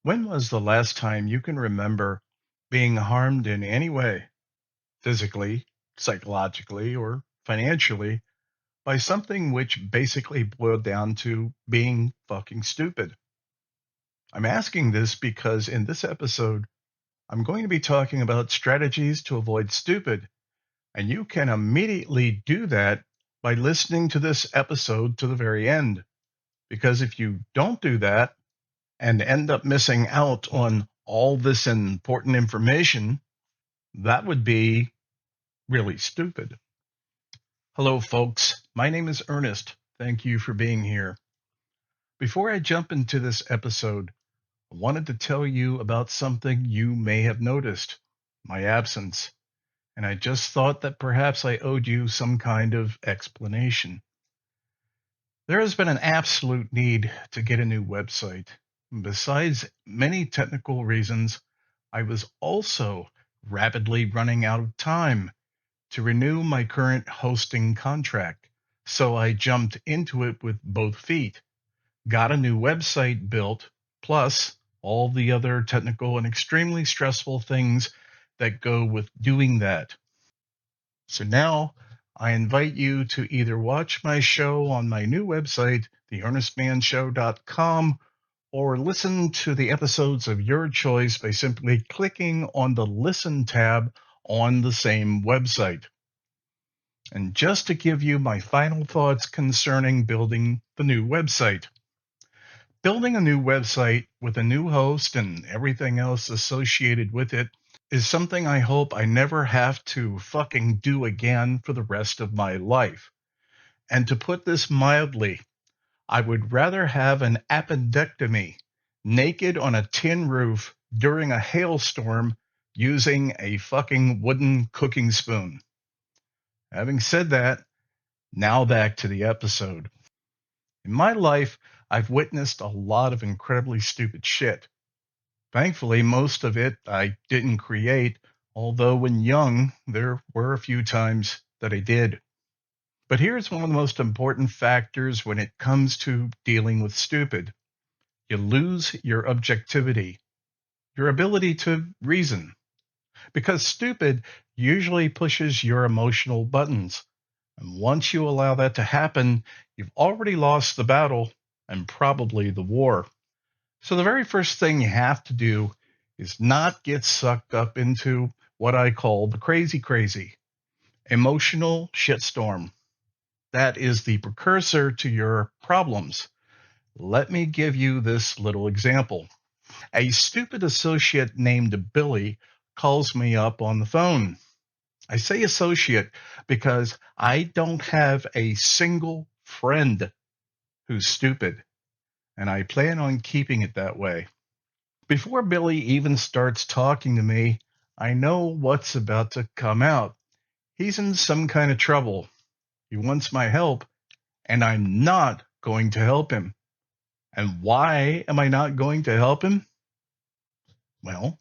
When was the last time you can remember being harmed in any way, physically, psychologically, or financially, by something which basically boiled down to being fucking stupid? I'm asking this because in this episode, I'm going to be talking about strategies to avoid stupid, and you can immediately do that by listening to this episode to the very end. Because if you don't do that and end up missing out on all this important information, that would be really stupid. Hello, folks. My name is Ernest. Thank you for being here. Before I jump into this episode, I wanted to tell you about something you may have noticed, my absence. And I just thought that perhaps I owed you some kind of explanation. There has been an absolute need to get a new website. Besides many technical reasons, I was also rapidly running out of time to renew my current hosting contract. So I jumped into it with both feet, got a new website built, plus all the other technical and extremely stressful things that go with doing that. So now I invite you to either watch my show on my new website, theearnestmannshow.com, or listen to the episodes of your choice by simply clicking on the Listen tab on the same website. And just to give you my final thoughts concerning building the new website. Building a new website with a new host and everything else associated with it is something I hope I never have to fucking do again for the rest of my life. And to put this mildly, I would rather have an appendectomy naked on a tin roof during a hailstorm using a fucking wooden cooking spoon. Having said that, now back to the episode. In my life, I've witnessed a lot of incredibly stupid shit. Thankfully, most of it I didn't create, although when young, there were a few times that I did. But here's one of the most important factors when it comes to dealing with stupid. You lose your objectivity, your ability to reason, because stupid usually pushes your emotional buttons. And once you allow that to happen, you've already lost the battle and probably the war. So the very first thing you have to do is not get sucked up into what I call the crazy, emotional shitstorm. That is the precursor to your problems. Let me give you this little example. A stupid associate named Billy calls me up on the phone. I say associate because I don't have a single friend who's stupid, and I plan on keeping it that way. Before Billy even starts talking to me, I know what's about to come out. He's in some kind of trouble. He wants my help, and I'm not going to help him. And why am I not going to help him? Well,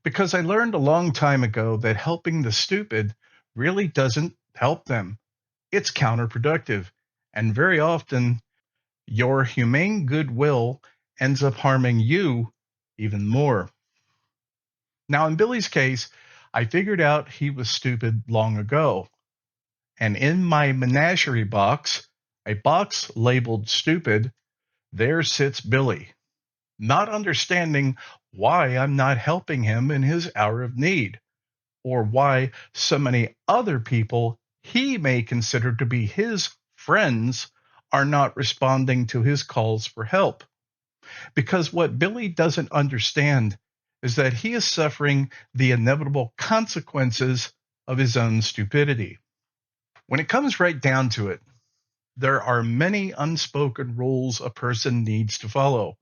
because I learned a long time ago that helping the stupid really doesn't help them. It's counterproductive. And very often, your humane goodwill ends up harming you even more. Now, in Billy's case, I figured out he was stupid long ago. And in my menagerie box, a box labeled stupid, there sits Billy, not understanding why I'm not helping him in his hour of need, or why so many other people he may consider to be his friends are not responding to his calls for help. Because what Billy doesn't understand is that he is suffering the inevitable consequences of his own stupidity. When it comes right down to it, there are many unspoken rules a person needs to follow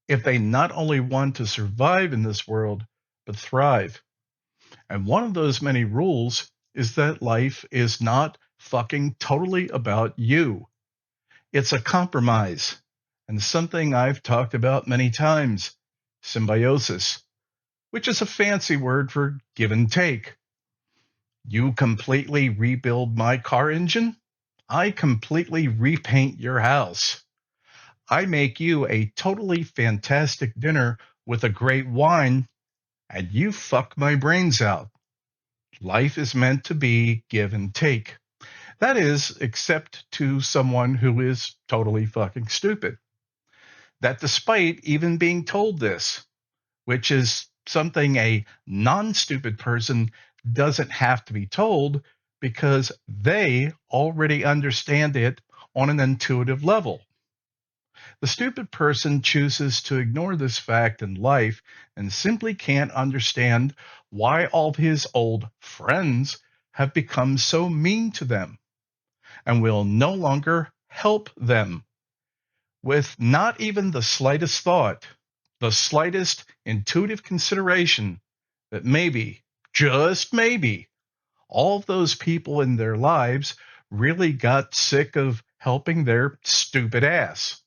if they not only want to survive in this world, but thrive. And one of those many rules is that life is not fucking totally about you. It's a compromise, and something I've talked about many times, symbiosis, which is a fancy word for give and take. You completely rebuild my car engine, I completely repaint your house. I make you a totally fantastic dinner with a great wine, and you fuck my brains out. Life is meant to be give and take. That is, except to someone who is totally fucking stupid. That despite even being told this, which is something a non-stupid person doesn't have to be told because they already understand it on an intuitive level. The stupid person chooses to ignore this fact in life and simply can't understand why all of his old friends have become so mean to them and will no longer help them with not even the slightest thought, the slightest intuitive consideration that maybe, just maybe, all of those people in their lives really got sick of helping their stupid ass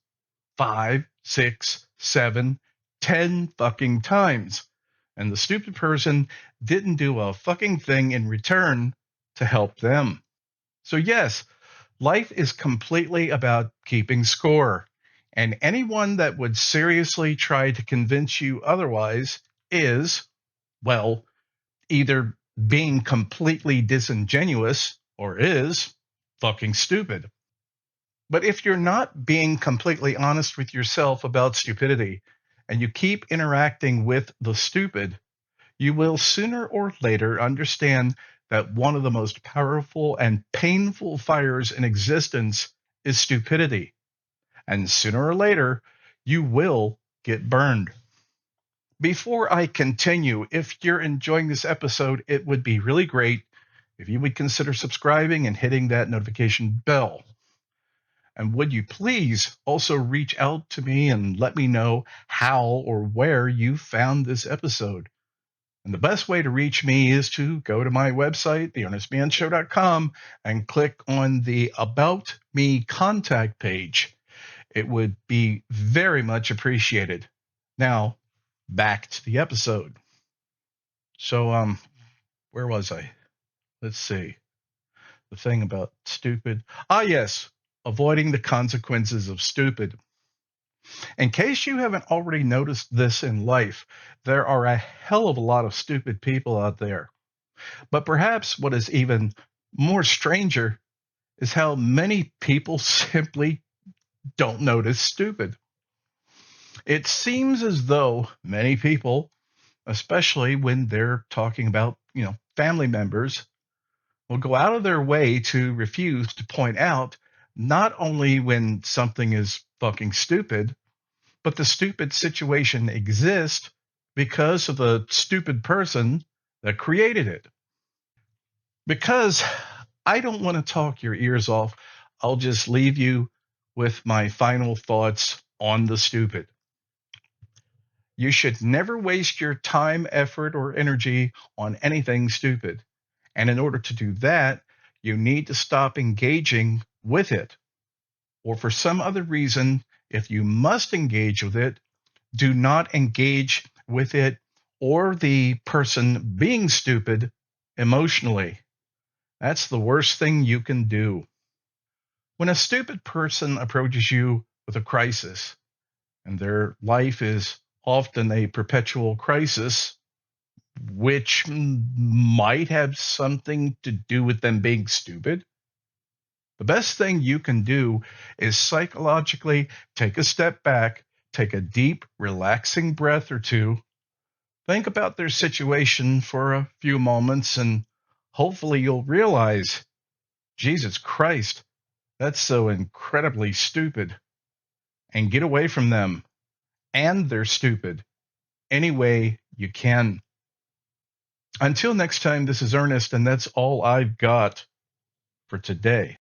5, 6, 7, 10 fucking times. And the stupid person didn't do a fucking thing in return to help them. So yes, life is completely about keeping score. And anyone that would seriously try to convince you otherwise is, well, either being completely disingenuous or is fucking stupid. But if you're not being completely honest with yourself about stupidity and you keep interacting with the stupid, you will sooner or later understand that one of the most powerful and painful fires in existence is stupidity. And sooner or later, you will get burned. Before I continue, if you're enjoying this episode, it would be really great if you would consider subscribing and hitting that notification bell. And would you please also reach out to me and let me know how or where you found this episode? And the best way to reach me is to go to my website, theearnestmannshow.com, and click on the About Me contact page. It would be very much appreciated. Now, back to the episode. So, where was I? Let's see. The thing about stupid. Ah, yes. Avoiding the consequences of stupid. In case you haven't already noticed this in life, there are a hell of a lot of stupid people out there. But perhaps what is even more stranger is how many people simply don't notice stupid. It seems as though many people, especially when they're talking about, family members, will go out of their way to refuse to point out not only when something is fucking stupid, but the stupid situation exists because of the stupid person that created it. Because I don't want to talk your ears off, I'll just leave you with my final thoughts on the stupid. You should never waste your time, effort, or energy on anything stupid. And in order to do that, you need to stop engaging with it. Or for some other reason, if you must engage with it, do not engage with it or the person being stupid emotionally. That's the worst thing you can do. When a stupid person approaches you with a crisis, and their life is often a perpetual crisis, which might have something to do with them being stupid, the best thing you can do is psychologically take a step back, take a deep, relaxing breath or two, think about their situation for a few moments, and hopefully you'll realize, Jesus Christ, that's so incredibly stupid, and get away from them and they're stupid any way you can. Until next time, this is Ernest, and that's all I've got for today.